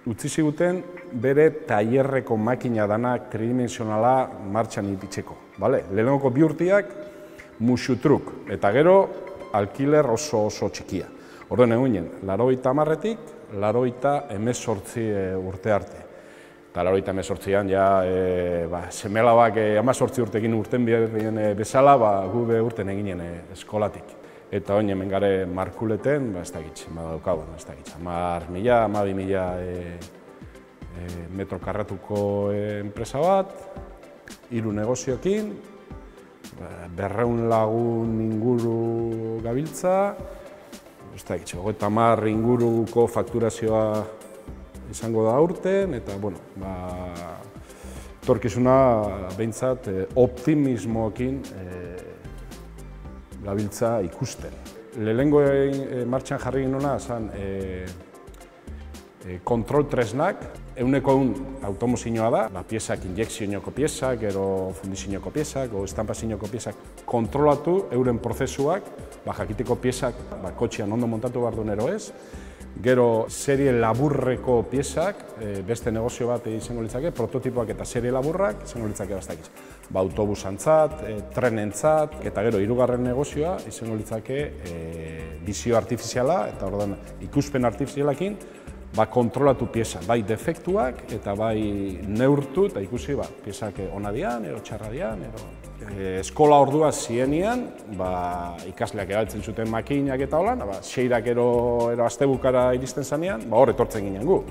utzi ziguten bere tailerreko makina danak tridimensionala martxan ipitzeko. Lehenengoko 2 urteak musutruk, eta gero alkiler oso txikia. Orduan egunen, 90tik 88 urte arte. Eta 88an semelabak 18 urtekin urten bezala, gu urten eginen eskolatik. Eta oin hemen gare markuleten, ez dakit, daukagun, ez dakit, 10.000, 12.000 metro karratuko enpresa bat, 3 negozioekin, 200 lagun inguru gabiltza, ez dakit, 50 inguruko fakturazioa izango da aurten, eta, etorkizuna behintzat optimismoekin gabiltza ikusten. Lehengo martxan jarri ginuna zen kontrol tresnak, 100% automozioa da, piezak, injekzioinoko piezak, gero fundizioinoko piezak, estampazioinoko piezak kontrolatu euren prozesuak, jakiteko piezak kotxean ondo montatu behar duen ero ez, gero serie laburreko piezak, beste negozio bat izango litzake, prototipoak eta serie laburrak izango litzake bastakitz. Autobusantzat, trenentzat, eta gero 3. negozioa izango litzake bizio artifiziala, eta ordan ikuspen artifizialakin kontrolatu piezak, bai defektuak eta bai neurtu eta ikusi piezak ona dian, ero txarra dian, eskola ordua zienean, ikasleak erabiltzen zuten makinak eta holan, 6 ero astebukara iristen zanean, hor etortzen ginen gu.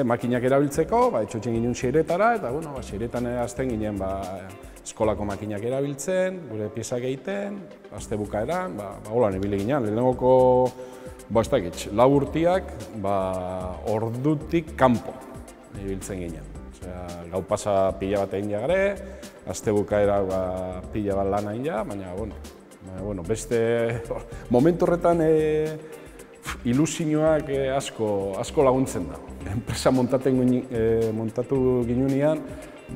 Makinak erabiltzeko, etxotzen ginen 6-etara, eta 6-etan azten ginen eskolako makinak erabiltzen, gure piezak egiten, astebukaeran, holan ibili ginen. Lehenengoko, ez dakit, 4 urteak, ordutik kanpo ibiltzen ginen. Gau pasa pila bat egin jagare, astebukaera pila bat lan egin ja, baina, beste momentu horretan ilusioak asko laguntzen da. Enpresa montatu ginunean,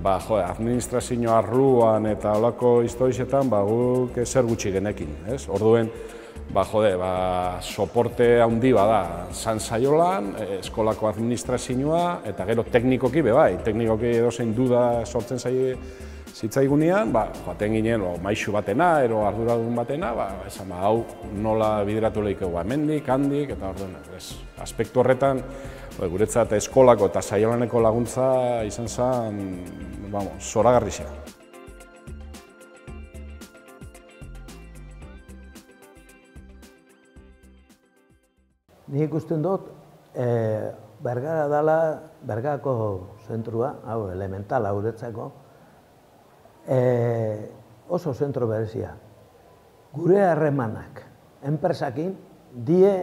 administrazio arruan eta holako historietan guk zer gutxi genekin. Orduen, soporte handi bada zan saiolan, eskolako administrazioa eta gero teknikoki bai. Teknikoki edozein duda sortzen zitzaigunean, joaten ginen maixu batena, ero arduradun batena, esan hau nola bideratu lehikegu hemendik, handik, eta orduan, aspektu horretan, guretzat eskolako eta saiolaneko laguntza izan zen, zoragarri zen. Nik ikusten dut, Bergara dela, Bergarako zentrua, hau elementala guretzako, oso zentro berezia. Gure harremanak, enpresakin, die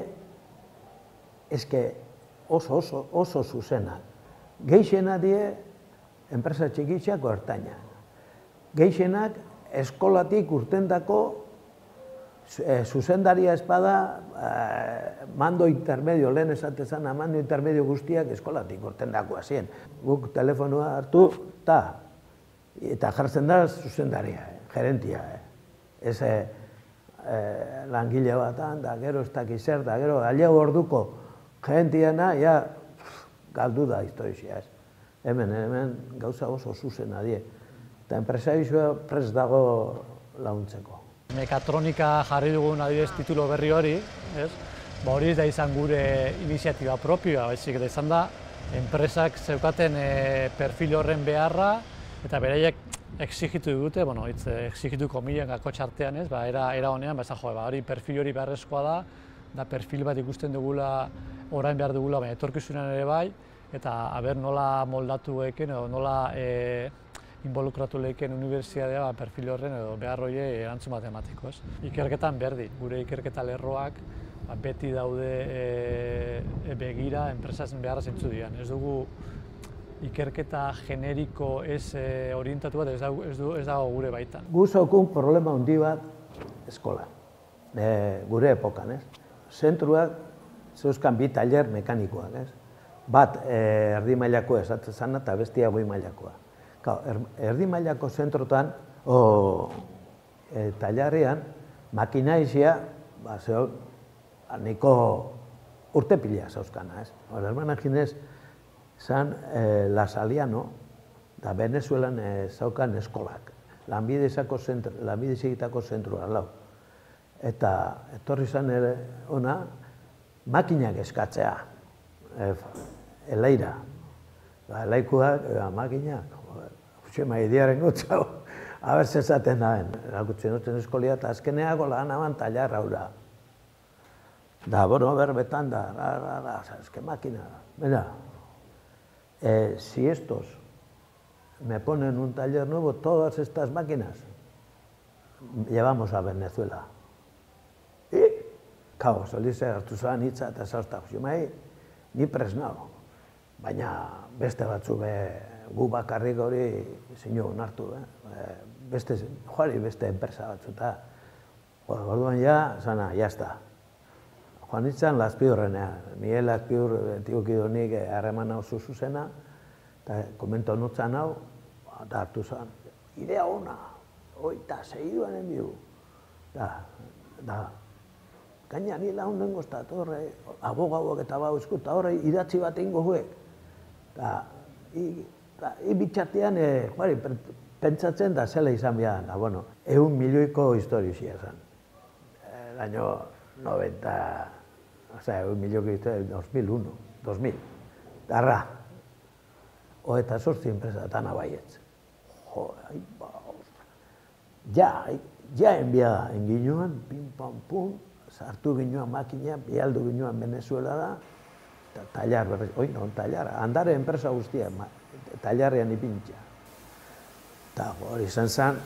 eske oso zuzenak. Gehixena die enpresa txikitxako ertaina. Gehixenak eskolatik urtendako zuzendaria espada mando intermedio, lehen esatezan, mando intermedio guztiak eskolatik urtendako hasien. Guk telefonua hartu, eta jartzen da zuzendaria, gerentia. Ez langile batan, da gero ez dakiz zer, da gero aileu orduko gerentiana, ja, galdu da historizia. Hemen gauza oso zuzena die. Eta enpresarizua prest dago laguntzeko. Mekatronika jarri dugun adibidez titulo berri hori, hori ez da izan gure iniziatiba propioa, baizik eta izan da, enpresak zeukaten perfil horren beharra, eta beraiek exigitu dute, exigitu komilien kakotxartean, era honean, hori perfil hori beharrezkoa da perfil bat ikusten dugula, orain behar dugula, baina etorkizunean ere bai, eta haber nola moldatu eken, edo nola involukratu leheken unibertsitatea perfil horren edo behar horiei erantzun bat emateko. Ikerketan berdin, gure ikerketa lerroak beti daude begira enpresazen beharra zeintzu dian. Ez dugu ikerketa generiko ez orientatu bat ez dago gure baitan. Guzokun problema handi bat eskola, gure epokan. Zentruak zeuzkan bi taller mekanikoak. Bat erdi mailako esatzen zana eta bestia goi mailakoa. Erdi mailako zentrotan, tallarrean, makinaizia, niko urtepila zauzkana. Hermana Ginez, zan La Saliano, da Venezuelan zaukan eskolak, lanbideziketako zentrua lau. Eta etorri zan ona, makinak eskatzea, eleira. Elaikuak, makinak, Zema idiaren gutzau, haber zezaten daen. Erakutzen duten eskolia eta azkeneako lan aban tallar haura. Da, berbetan da, eske makina. Mira, si estos me ponen un taller nuevo, todas estas máquinas, llevamos a Venezuela. Y, kao, solize hartu zan hitza eta zauztak. Zumai, ni presnago. Baina beste batzu gu bakarrik hori zinu onartu, joari beste enpresa batzu eta orduan ja, zana, jazta. Joan nintzen Lazpiurrenean, Miguel Lazpiur tigukidonik harreman hau zuzena, eta komento nutzen hau, eta hartu zan, idea ona, oita, segiduan enbiu. Da, gaina nila honen goztat, horre, abogauak eta bau eskuta, horre, idatzi bat ingo huek. Bitxartean, pentsatzen da zela izan behar, 1 milioiko historizia zen. El año 90, osea, 1 milioiko historizia, 2000. Darra, eta 8 enpresa eta nabaietz. Ja enbiada enginuan, pim pam pum, sartu ginuan makina, bialdu ginuan Venezuelara, eta tallar berriz, tallar, handare enpresa guztia, tallarrean ipintxa. Eta hori izan zen,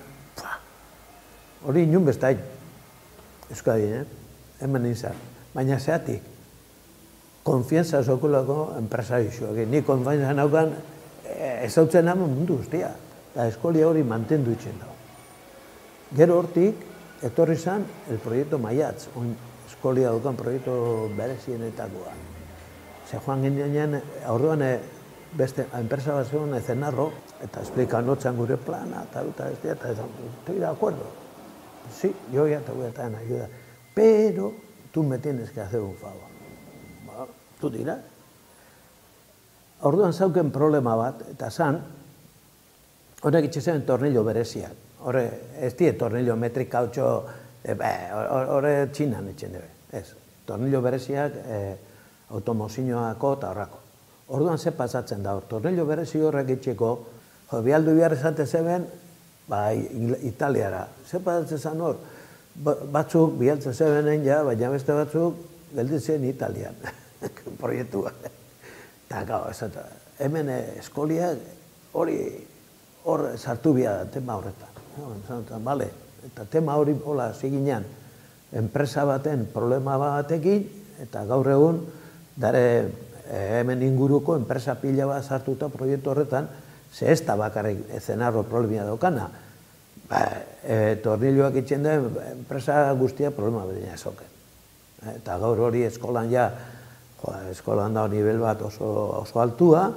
hori inun bestain, Euskadien, hemen izan. Baina zeatik, konfianza zokulako enpresarixoak. Ni konfianza naukan ezautzen hamen mundu guztia. Eta eskolia hori mantendu itzen dago. Gero hortik, etorri zen el proiektu Maiatz, eskolia dukan proiektu berezienetakoa. Ze joan ginean, orduan beste enpresa bat zegoen Ezenarro, eta esplika notzan gure plana, eta estoy de acuerdo. Sí, yo ya te voy a estar en ayuda, pero tú me tienes que hacer un favor. Tú dirás. Orduan zauken problema bat, eta zan, Horrek itxezen tornillo bereziak. Horre, ez die tornillo metrik kautxo, horre txinan etxen dube. Ez, tornillo bereziak automozinoako eta horrako. Orduan ze pasatzen da hor, tornillo berezi horrek itxeko, bialdu behar esate zeben, Italiara. Ze pasatzen zen hor, batzuk bialtzen zebenen ja, baina beste batzuk gelditzen Italian, proiektua. Eta gau, hemen eskoliak hor sartu behar da tema horretan. Bale, eta tema hori hola ziginean, enpresa baten problema batekin, eta gaur egun, dare hemen inguruko enpresa pila bat sartuta proiektu horretan, ze ez da bakarrik eszenarro problemia daukana. Tornilloak itxen da, enpresa guztia problema bedina ezoken. Eta gaur hori eskolan ja, eskolan da nivel bat oso altua,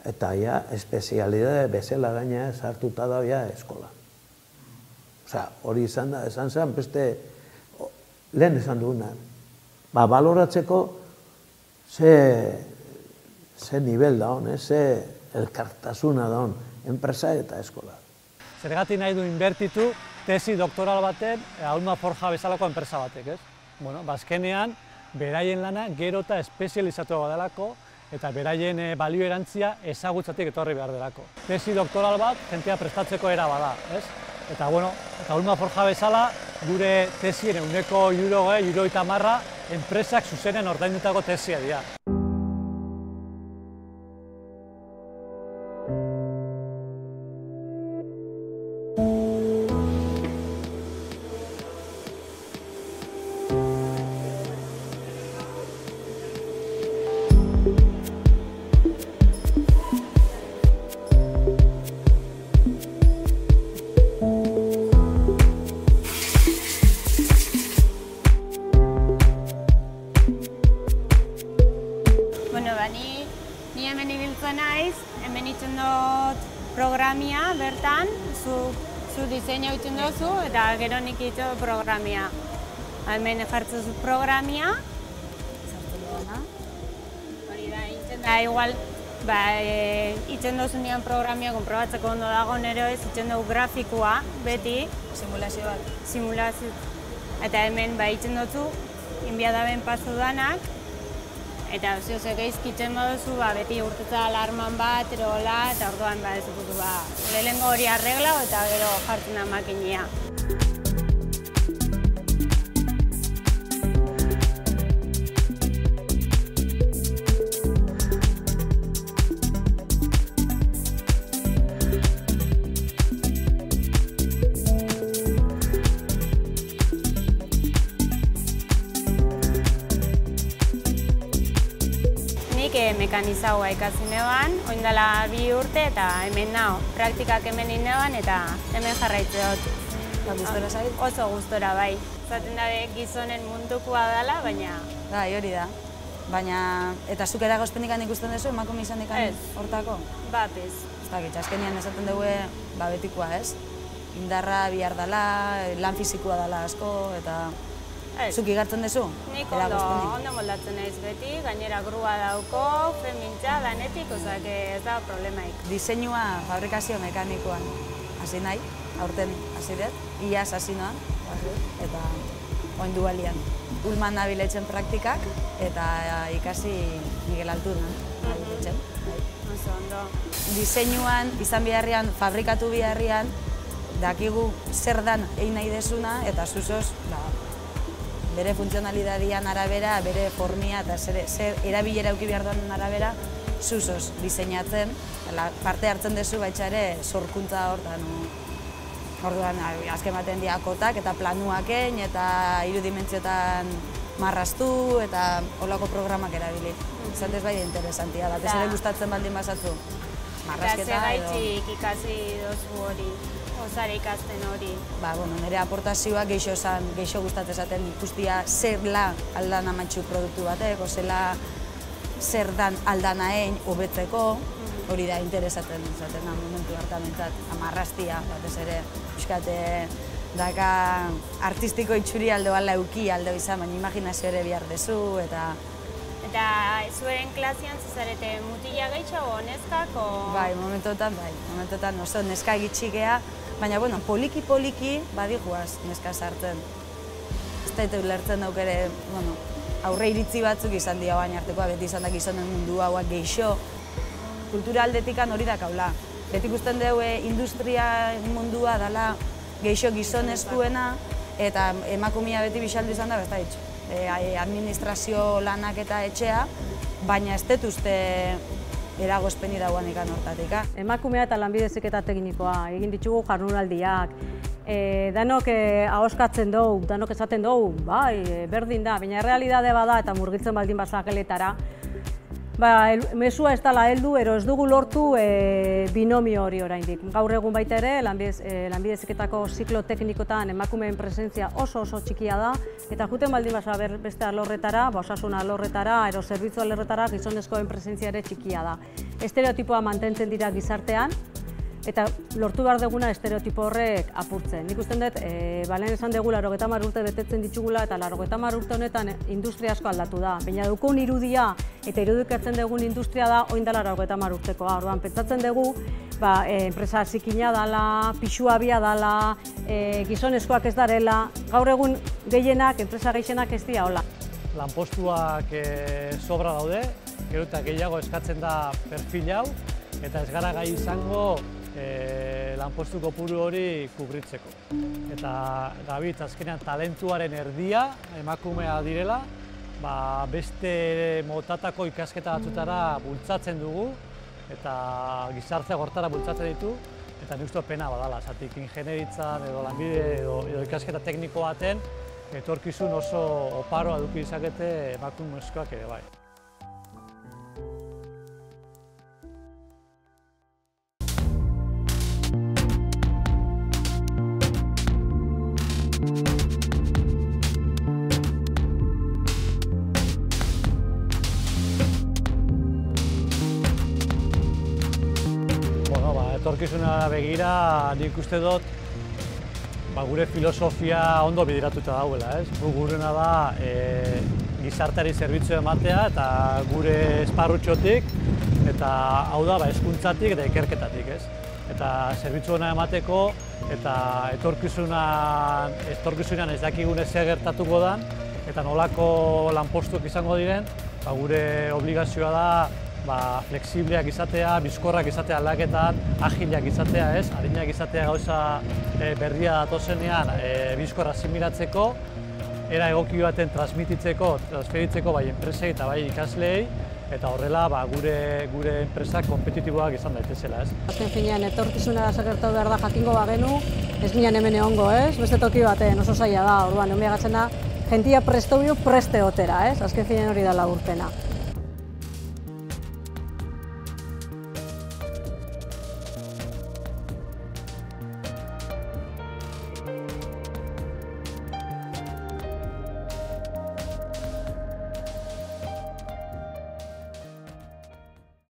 eta ja, espezialidade bezala gaina sartuta da ja eskolan. Osea, hori izan zen, beste, lehen esan duguna, baloratzeko ze nivel da hon, ze elkartasuna da hon, enpresa eta eskola. Zergatik nahi du inbertitu tesi doktoral baten Aulma Forja bezalako enpresa batek, ez? Bueno, azkenean, beraien lana gero eta espezializatua delako, eta beraien balio erantzia ezagutzatik etorri behar delako. Tesi doktoral bat, jentea prestatzeko era bada, ez? Eta, bueno, Aulma Forja bezala, gure tesien 160 enpresak zuzenen ordaindutako tesia dira. Ni hemen ibiltzen naiz, hemen itzen dut programia bertan, zu diseina itzen duzu eta gero nik itzen dut programia. Hemen jartzen zu programia, sartzen dut, hori da, itzen da, igual, itzen duzu nian programia, konprobatzeko ondo dago nero ez, itzen dugu grafikoa, beti. Simulazio bat. Simulazio. Eta hemen itzen duzu, inbiadaben pasu danak, eta ziozek eizkitzen baduzu, beti urtetza alarman bat, erola, eta orduan ez dugu, lehenengo hori arregla eta gero jartzen da makinia. Mekanizagoa ikasi neban, oin dela 2 urte eta hemen nao. Praktikak hemen neban eta hemen jarraitze dut. Gustora zait? Oso gustora, bai. Zaten da gizonen mundukoa dela, baina... Bai, hori da. Baina, eta zuk eragozpendikan ikusten duzu, emakume izan dikan hortako? Bat ez. Ez dakit, azkenian esaten dugu betikoa, ez? Indarra, bihar dela, lan fizikoa dela asko, eta... Zuk igartzen duzu? Nik ondo moldatzen naiz beti, gainera grua dauko, femintza, danetik, ozak ez da problemaik. Diseinua fabrikazio mekanikoan hasi nahi, aurten hasi dut, iaz hasi noan, eta oin dualian. Ulman nabiletzen praktikak, eta ikasi Miguel Altunan nabiletzen. Oso ondo. Diseinuan, izan biharrian, fabrikatu biharrian, dakigu zer dan egin nahi desuna, eta zuzoz, bere funtzionalidadian arabera, bere formia eta zer erabilera auki behar duen arabera, zuzoz diseinatzen, parte hartzen duzu baita ere sorkuntza hortan. Orduan, azken baten diakotak eta planuaken eta 3 dimentsiotan marraztu eta holako programak erabili. Zantez bai interesantia, batez ere gustatzen baldin bazatzu. Eta zegaitxik ikasi dozu hori, osare ikasten hori. Nire aportazioa geixo gustatzen esaten ikustia zer la aldan amatxu produktu batek, zela zer dan aldanaen hobetzeko, hori da interesatzen izaten da momentu hartamentzat, amarraztia, batez ere, euskate daka artistiko itxuri aldo ala euki aldo izan, baina imaginazio ere behar dezu, eta Eta zueren klasean zuzarete mutila gehiago, neskak, o... Bai, momentotan oso neska gitxikea, baina, bueno, poliki-poliki badiguaz neska sartzen. Ez daitu ulertzen dauk ere, bueno, aurre iritzi batzuk izan dira baina artekoa, beti izan da gizonen mundu hauak geixo. Kultura aldetikan hori dakaula. Beti ikusten dugu industria mundua dela geixo gizonezkoena, eta emakumea beti bixaldu izan da, ez da ditxo. Administrazio lanak eta etxea, baina ez dut uste eragozpeni dauan ikan hortatik. Emakumea eta lanbide heziketa teknikoa, egin ditugu jardunaldiak, danok ahoskatzen dugu, danok esaten dugu, bai, berdin da, baina errealidade bada eta murgiltzen baldin bazakeletara, mesua ez dela heldu, ero ez dugu lortu binomio hori oraindik. Gaur egun baita ere, lanbide heziketako ziklo teknikotan emakumeen presentzia oso txikia da, eta juten baldin baza beste alorretara, osasun alorretara, ero zerbitzu alorretara gizonezkoen presentzia ere txikia da. Estereotipoa mantentzen dira gizartean, eta lortu behar duguna estereotipo horrek apurtzen. Nik usten dut, lehen esan dugu 80 urte betetzen ditugula, eta 80 urte honetan industria asko aldatu da. Baina dukun irudia eta irudikatzen dugun industria da oin dela 80 urtekoa. Orduan, pentsatzen dugu, enpresa zikina dela, pixua bia dela, gizonezkoak ez darela, gaur egun gehienak, enpresa gehienak ez dira hola. Lanpostuak sobra daude, gero eta gehiago eskatzen da perfil hau, eta ez gara gai izango lanpostu kopuru hori kubritzeko. Eta Gabitz azkenean talentuaren erdia emakumea direla, beste motatako ikasketa batzutara bultzatzen dugu, eta gizartea hortara bultzatzen ditu, eta nik uste pena badala, zatik ingenieritzan edo lanbide edo ikasketa tekniko baten, etorkizun oso oparoa eduki izakete emakumezkoak ere bai. Etorkizunera begira, nik uste dut gure filosofia ondo bideratuta dauela. Gurena da gizarteari zerbitzu ematea eta gure esparrutxotik, eta hau da hezkuntzatik eta ikerketatik. Eta zerbitzu hona emateko eta etorkizunean ez dakigune zer gertatuko den eta nolako lanpostuak izango diren, gure obligazioa da fleksibleak izatea, bizkorrak izatea aldaketan, agilak izatea, arinak izatea gauza berria datozenean bizkorra asimilatzeko, era egoki baten transferitzeko bai enpresei eta bai ikasleei, eta horrela gure enpresak kompetitiboak izan daitezela. Azken finean, etorkizunera zagertu behar da jakingo bagenu, ez ginen hemen egongo, beste toki baten oso zaila da, orduan, egon behagatzen da, jentia preste otera, azken finean hori da laburpena.